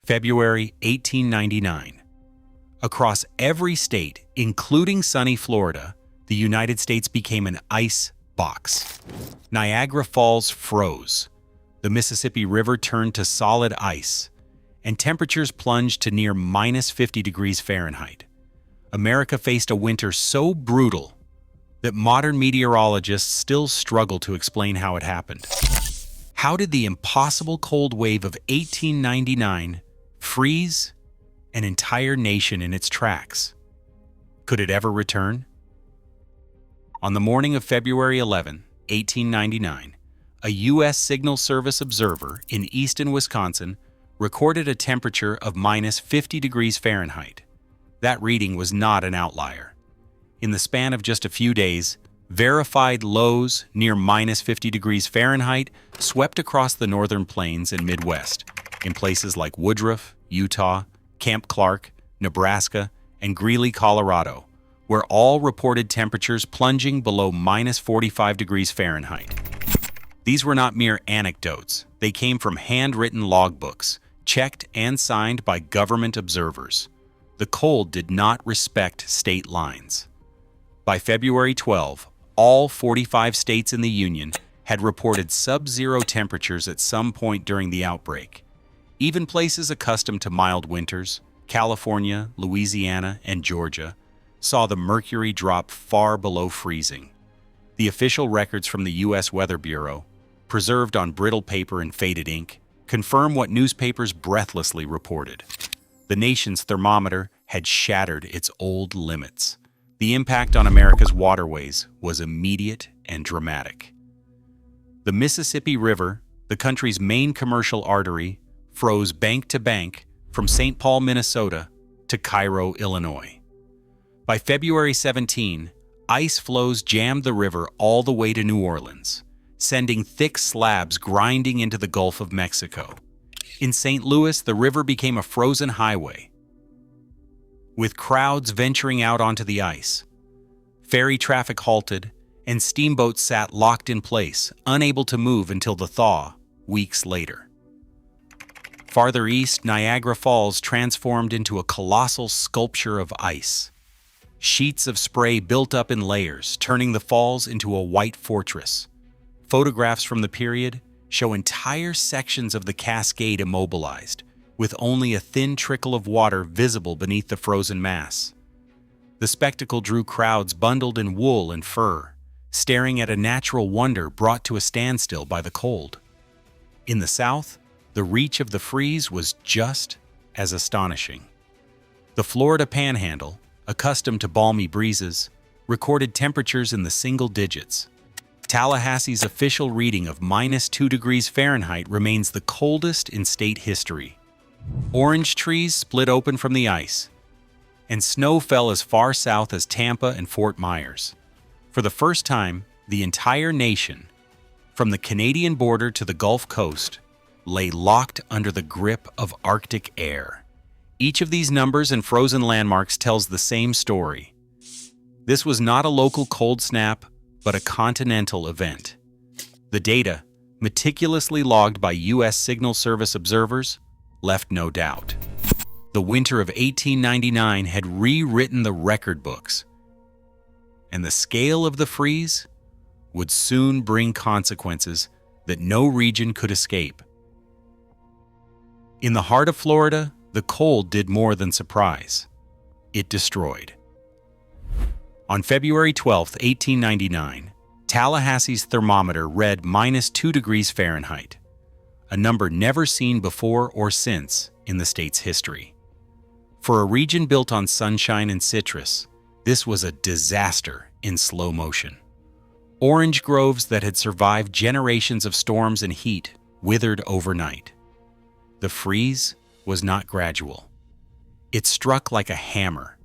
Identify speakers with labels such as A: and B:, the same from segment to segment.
A: February 1899. Across every state, including sunny Florida, the United States became an ice box. Niagara Falls froze. The Mississippi River turned to solid ice, and temperatures plunged to near minus 50 degrees Fahrenheit. America faced a winter so brutal that modern meteorologists still struggle to explain how it happened. How did the impossible cold wave of 1899 freeze an entire nation in its tracks? Could it ever return? On the morning of February 11, 1899, a U.S. Signal Service observer in eastern Wisconsin recorded a temperature of minus 50 degrees Fahrenheit. That reading was not an outlier. In the span of just a few days, verified lows near minus 50 degrees Fahrenheit swept across the northern plains and Midwest, in places like Woodruff, Utah, Camp Clark, Nebraska, and Greeley, Colorado, where all reported temperatures plunging below minus 45 degrees Fahrenheit. These were not mere anecdotes. They came from handwritten logbooks, checked and signed by government observers. The cold did not respect state lines. By February 12, all 45 states in the Union had reported sub-zero temperatures at some point during the outbreak. Even places accustomed to mild winters, California, Louisiana, and Georgia, saw the mercury drop far below freezing. The official records from the U.S. Weather Bureau, preserved on brittle paper and faded ink, confirm what newspapers breathlessly reported. The nation's thermometer had shattered its old limits. The impact on America's waterways was immediate and dramatic. The Mississippi River, the country's main commercial artery, froze bank to bank from St. Paul, Minnesota to Cairo, Illinois. By February 17, ice floes jammed the river all the way to New Orleans, sending thick slabs grinding into the Gulf of Mexico. In St. Louis, the river became a frozen highway, with crowds venturing out onto the ice. Ferry traffic halted, and steamboats sat locked in place, unable to move until the thaw, weeks later. Farther east, Niagara Falls transformed into a colossal sculpture of ice. Sheets of spray built up in layers, turning the falls into a white fortress. Photographs from the period show entire sections of the cascade immobilized, with only a thin trickle of water visible beneath the frozen mass. The spectacle drew crowds bundled in wool and fur, staring at a natural wonder brought to a standstill by the cold. In the south, the reach of the freeze was just as astonishing. The Florida Panhandle, accustomed to balmy breezes, recorded temperatures in the single digits. Tallahassee's official reading of minus 2 degrees Fahrenheit remains the coldest in state history. Orange trees split open from the ice, and snow fell as far south as Tampa and Fort Myers. For the first time, the entire nation, from the Canadian border to the Gulf Coast, lay locked under the grip of Arctic air. Each of these numbers and frozen landmarks tells the same story. This was not a local cold snap, but a continental event. The data, meticulously logged by U.S. Signal Service observers, left no doubt. The winter of 1899 had rewritten the record books, and the scale of the freeze would soon bring consequences that no region could escape. In the heart of Florida, the cold did more than surprise. It destroyed. On February 12, 1899, Tallahassee's thermometer read minus 2 degrees Fahrenheit, a number never seen before or since in the state's history. For a region built on sunshine and citrus, this was a disaster in slow motion. Orange groves that had survived generations of storms and heat withered overnight. The freeze was not gradual. It struck like a hammer.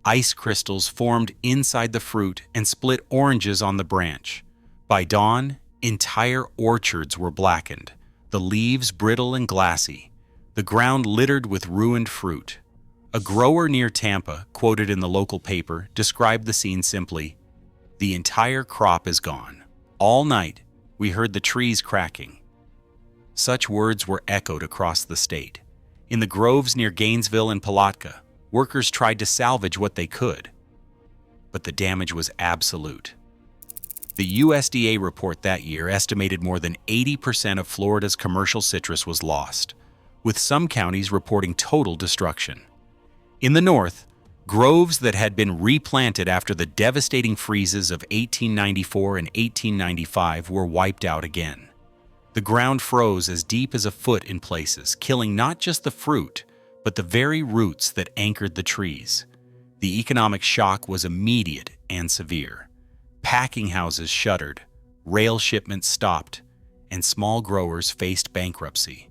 A: Ice crystals formed inside the fruit and split oranges on the branch. By dawn, entire orchards were blackened, the leaves brittle and glassy, the ground littered with ruined fruit. A grower near Tampa, quoted in the local paper, described the scene simply, "The entire crop is gone. All night, we heard the trees cracking." Such words were echoed across the state. In the groves near Gainesville and Palatka, workers tried to salvage what they could, but the damage was absolute. The USDA report that year estimated more than 80% of Florida's commercial citrus was lost, with some counties reporting total destruction. In the north, groves that had been replanted after the devastating freezes of 1894 and 1895 were wiped out again. The ground froze as deep as a foot in places, killing not just the fruit, but the very roots that anchored the trees. The economic shock was immediate and severe. Packing houses shuttered, rail shipments stopped, and small growers faced bankruptcy.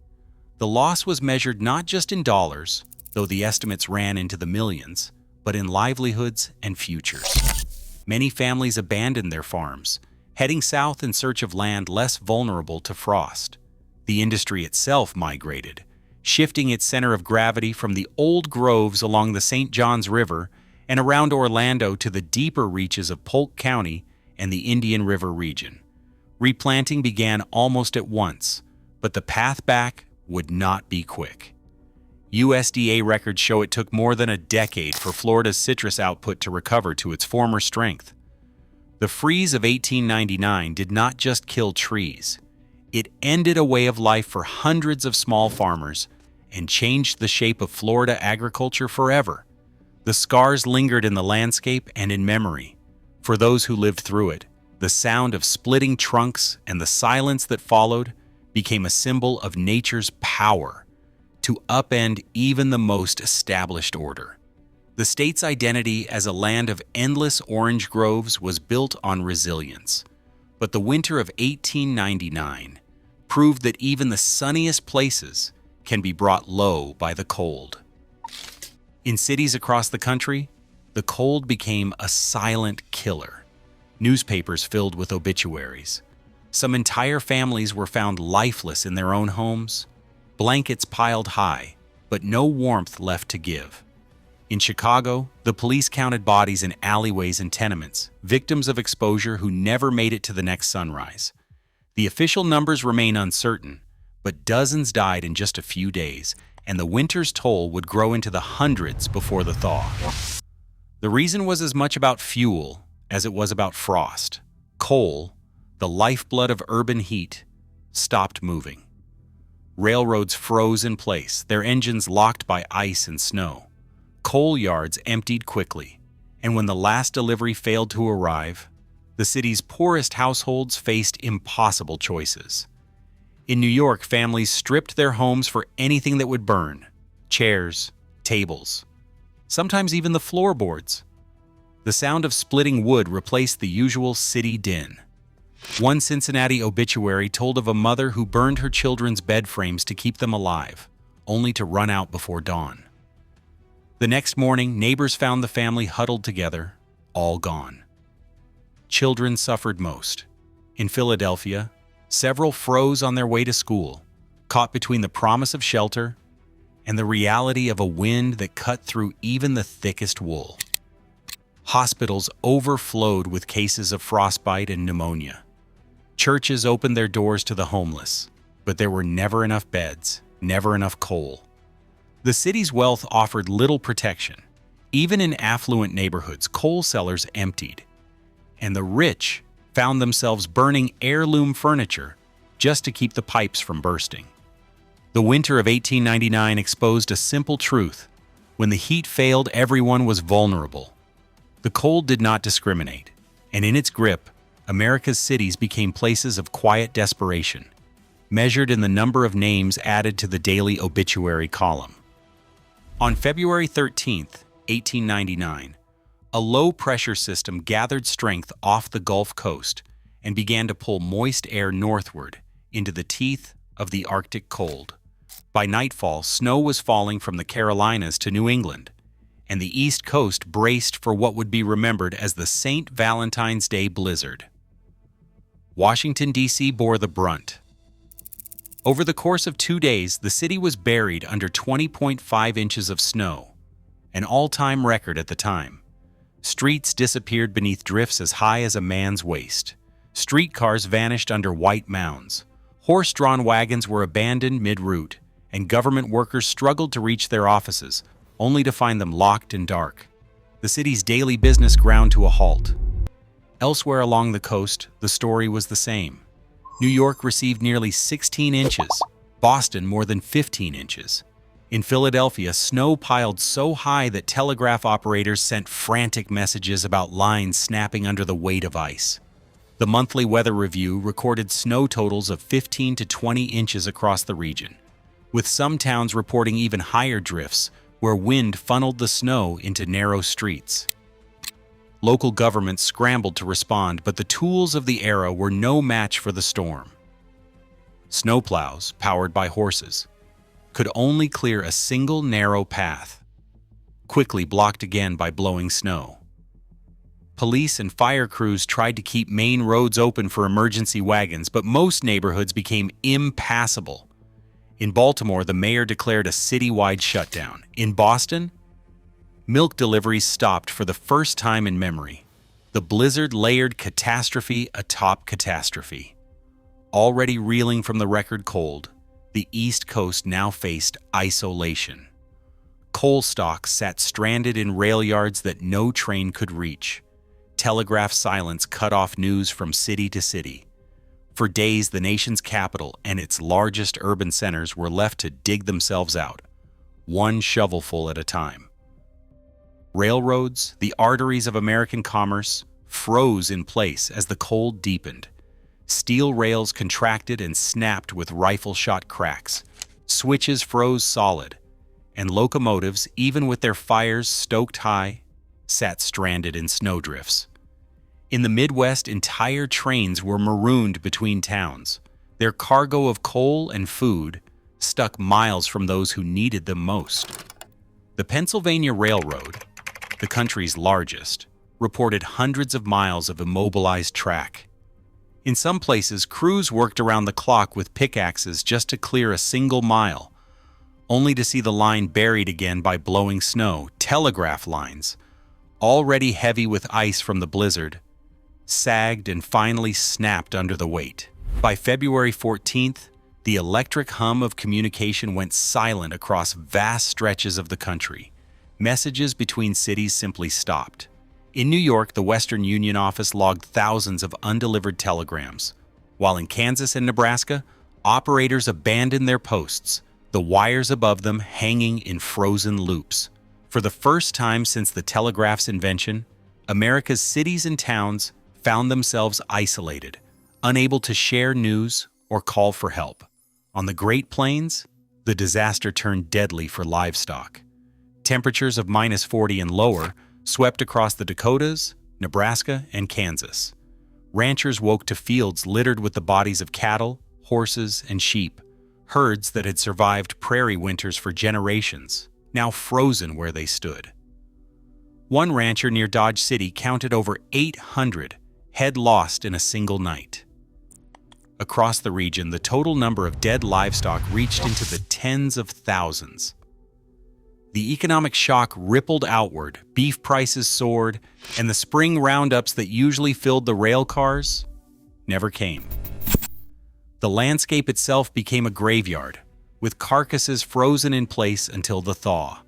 A: The loss was measured not just in dollars, though the estimates ran into the millions, but in livelihoods and futures. Many families abandoned their farms, heading south in search of land less vulnerable to frost. The industry itself migrated, shifting its center of gravity from the old groves along the St. Johns River and around Orlando to the deeper reaches of Polk County and the Indian River region. Replanting began almost at once, but the path back would not be quick. USDA records show it took more than a decade for Florida's citrus output to recover to its former strength. The freeze of 1899 did not just kill trees. It ended a way of life for hundreds of small farmers and changed the shape of Florida agriculture forever. The scars lingered in the landscape and in memory. For those who lived through it, the sound of splitting trunks and the silence that followed became a symbol of nature's power to upend even the most established order. The state's identity as a land of endless orange groves was built on resilience. But the winter of 1899 proved that even the sunniest places can be brought low by the cold. In cities across the country, the cold became a silent killer. Newspapers filled with obituaries. Some entire families were found lifeless in their own homes, blankets piled high, but no warmth left to give. In Chicago, the police counted bodies in alleyways and tenements, victims of exposure who never made it to the next sunrise. The official numbers remain uncertain, but dozens died in just a few days, and the winter's toll would grow into the hundreds before the thaw. The reason was as much about fuel as it was about frost. Coal, the lifeblood of urban heat, stopped moving. Railroads froze in place, their engines locked by ice and snow. Coal yards emptied quickly, and when the last delivery failed to arrive, the city's poorest households faced impossible choices. In New York, families stripped their homes for anything that would burn: chairs, tables, sometimes even the floorboards. The sound of splitting wood replaced the usual city din. One Cincinnati obituary told of a mother who burned her children's bed frames to keep them alive, only to run out before dawn. The next morning, neighbors found the family huddled together, all gone. Children suffered most. In Philadelphia, several froze on their way to school, caught between the promise of shelter and the reality of a wind that cut through even the thickest wool. Hospitals overflowed with cases of frostbite and pneumonia. Churches opened their doors to the homeless, but there were never enough beds, never enough coal. The city's wealth offered little protection. Even in affluent neighborhoods, coal cellars emptied, and the rich found themselves burning heirloom furniture just to keep the pipes from bursting. The winter of 1899 exposed a simple truth: when the heat failed, everyone was vulnerable. The cold did not discriminate, and in its grip, America's cities became places of quiet desperation, measured in the number of names added to the daily obituary column. On February 13, 1899, a low-pressure system gathered strength off the Gulf Coast and began to pull moist air northward into the teeth of the Arctic cold. By nightfall, snow was falling from the Carolinas to New England, and the East Coast braced for what would be remembered as the St. Valentine's Day blizzard. Washington, D.C. bore the brunt. Over the course of 2 days, the city was buried under 20.5 inches of snow, an all-time record at the time. Streets disappeared beneath drifts as high as a man's waist. Streetcars vanished under white mounds. Horse-drawn wagons were abandoned mid-route, and government workers struggled to reach their offices, only to find them locked and dark. The city's daily business ground to a halt. Elsewhere along the coast, the story was the same. New York received nearly 16 inches, Boston more than 15 inches. In Philadelphia, snow piled so high that telegraph operators sent frantic messages about lines snapping under the weight of ice. The monthly weather review recorded snow totals of 15 to 20 inches across the region, with some towns reporting even higher drifts where wind funneled the snow into narrow streets. Local governments scrambled to respond, but the tools of the era were no match for the storm. Snowplows, powered by horses, could only clear a single narrow path, quickly blocked again by blowing snow. Police and fire crews tried to keep main roads open for emergency wagons, but most neighborhoods became impassable. In Baltimore, the mayor declared a citywide shutdown. In Boston, milk deliveries stopped for the first time in memory. The blizzard layered catastrophe atop catastrophe. Already reeling from the record cold, the East Coast now faced isolation. Coal stocks sat stranded in rail yards that no train could reach. Telegraph silence cut off news from city to city. For days, the nation's capital and its largest urban centers were left to dig themselves out, one shovelful at a time. Railroads, the arteries of American commerce, froze in place as the cold deepened. Steel rails contracted and snapped with rifle-shot cracks. Switches froze solid, and locomotives, even with their fires stoked high, sat stranded in snowdrifts. In the Midwest, entire trains were marooned between towns, their cargo of coal and food stuck miles from those who needed them most. The Pennsylvania Railroad, the country's largest, reported hundreds of miles of immobilized track. In some places, crews worked around the clock with pickaxes just to clear a single mile, only to see the line buried again by blowing snow. Telegraph lines, already heavy with ice from the blizzard, sagged and finally snapped under the weight. By February 14th, the electric hum of communication went silent across vast stretches of the country. Messages between cities simply stopped. In New York, the Western Union office logged thousands of undelivered telegrams, while in Kansas and Nebraska, operators abandoned their posts, the wires above them hanging in frozen loops. For the first time since the telegraph's invention, America's cities and towns found themselves isolated, unable to share news or call for help. On the Great Plains, the disaster turned deadly for livestock. Temperatures of -40 and lower swept across the Dakotas, Nebraska, and Kansas. Ranchers woke to fields littered with the bodies of cattle, horses, and sheep, herds that had survived prairie winters for generations, now frozen where they stood. One rancher near Dodge City counted over 800 head lost in a single night. Across the region, the total number of dead livestock reached into the tens of thousands. The economic shock rippled outward, beef prices soared, and the spring roundups that usually filled the rail cars never came. The landscape itself became a graveyard, with carcasses frozen in place until the thaw.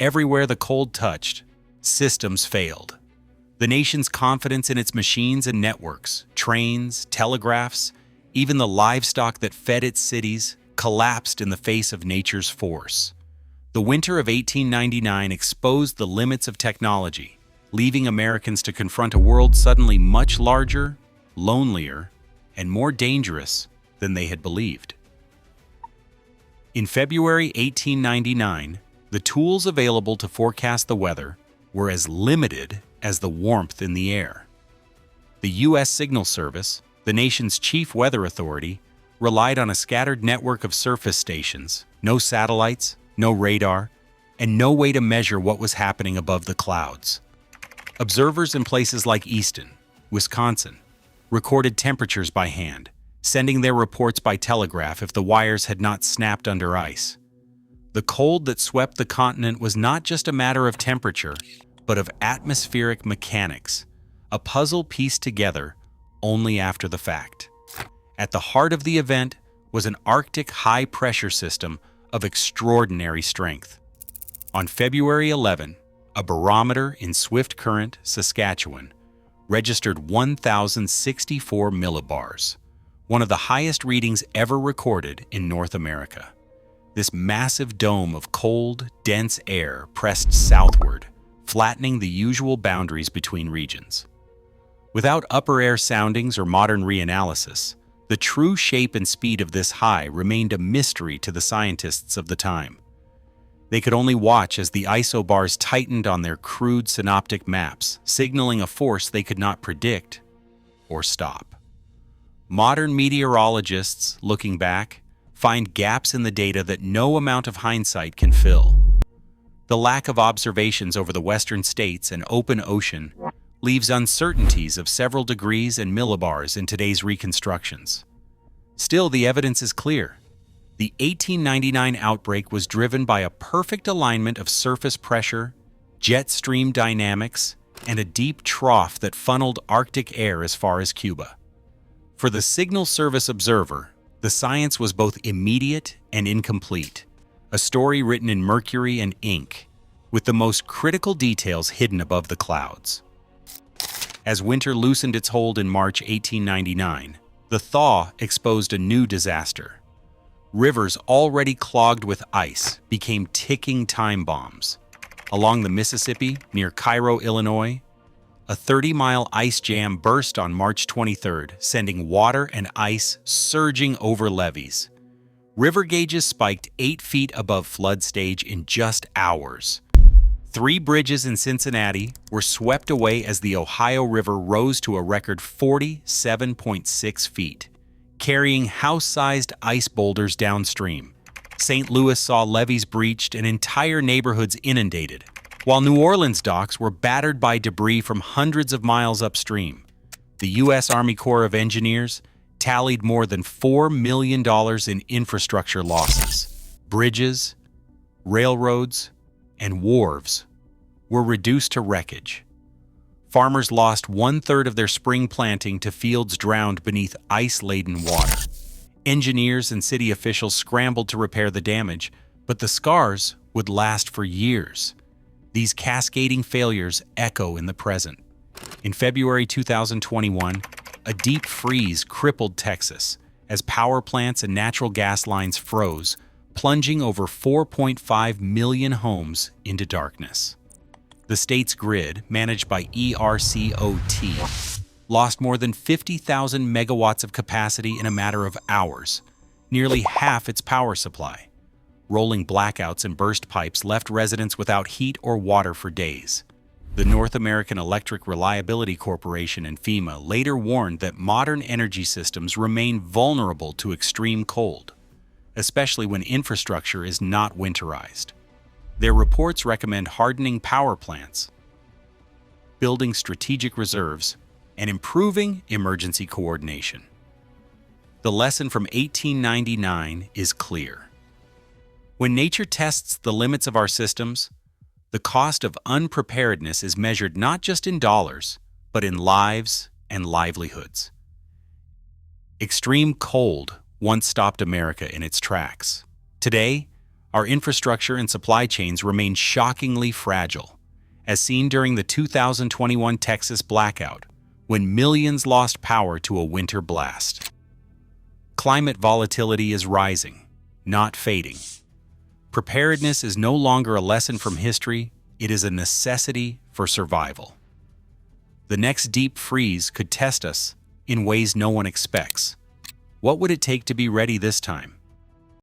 A: Everywhere the cold touched, systems failed. The nation's confidence in its machines and networks, trains, telegraphs, even the livestock that fed its cities, collapsed in the face of nature's force. The winter of 1899 exposed the limits of technology, leaving Americans to confront a world suddenly much larger, lonelier, and more dangerous than they had believed. In February 1899, the tools available to forecast the weather were as limited as the warmth in the air. The U.S. Signal Service, the nation's chief weather authority, relied on a scattered network of surface stations, no satellites, no radar, and no way to measure what was happening above the clouds. Observers in places like Easton, Wisconsin, recorded temperatures by hand, sending their reports by telegraph if the wires had not snapped under ice. The cold that swept the continent was not just a matter of temperature, but of atmospheric mechanics, a puzzle pieced together only after the fact. At the heart of the event was an Arctic high-pressure system of extraordinary strength. On February 11, a barometer in Swift Current, Saskatchewan, registered 1,064 millibars, one of the highest readings ever recorded in North America. This massive dome of cold, dense air pressed southward, flattening the usual boundaries between regions. Without upper air soundings or modern reanalysis, the true shape and speed of this high remained a mystery to the scientists of the time. They could only watch as the isobars tightened on their crude synoptic maps, signaling a force they could not predict or stop. Modern meteorologists, looking back, find gaps in the data that no amount of hindsight can fill. The lack of observations over the western states and open ocean leaves uncertainties of several degrees and millibars in today's reconstructions. Still, the evidence is clear. The 1899 outbreak was driven by a perfect alignment of surface pressure, jet stream dynamics, and a deep trough that funneled Arctic air as far as Cuba. For the Signal Service observer, the science was both immediate and incomplete, a story written in mercury and ink, with the most critical details hidden above the clouds. As winter loosened its hold in March 1899, the thaw exposed a new disaster. Rivers already clogged with ice became ticking time bombs. Along the Mississippi, near Cairo, Illinois, a 30-mile ice jam burst on March 23rd, sending water and ice surging over levees. River gauges spiked 8 feet above flood stage in just hours. 3 bridges in Cincinnati were swept away as the Ohio River rose to a record 47.6 feet, carrying house-sized ice boulders downstream. St. Louis saw levees breached and entire neighborhoods inundated, while New Orleans docks were battered by debris from hundreds of miles upstream. The U.S. Army Corps of Engineers tallied more than $4 million in infrastructure losses. Bridges, railroads, and wharves were reduced to wreckage. Farmers lost 1/3 of their spring planting to fields drowned beneath ice-laden water. Engineers and city officials scrambled to repair the damage, but the scars would last for years. These cascading failures echo in the present. In February 2021, a deep freeze crippled Texas as power plants and natural gas lines froze, plunging over 4.5 million homes into darkness. The state's grid, managed by ERCOT, lost more than 50,000 megawatts of capacity in a matter of hours, nearly half its power supply. Rolling blackouts and burst pipes left residents without heat or water for days. The North American Electric Reliability Corporation and FEMA later warned that modern energy systems remain vulnerable to extreme cold, especially when infrastructure is not winterized. Their reports recommend hardening power plants, building strategic reserves, and improving emergency coordination. The lesson from 1899 is clear. When nature tests the limits of our systems, the cost of unpreparedness is measured not just in dollars, but in lives and livelihoods. Extreme cold once stopped America in its tracks. Today, our infrastructure and supply chains remain shockingly fragile, as seen during the 2021 Texas blackout, when millions lost power to a winter blast. Climate volatility is rising, not fading. Preparedness is no longer a lesson from history, it is a necessity for survival. The next deep freeze could test us in ways no one expects. What would it take to be ready this time?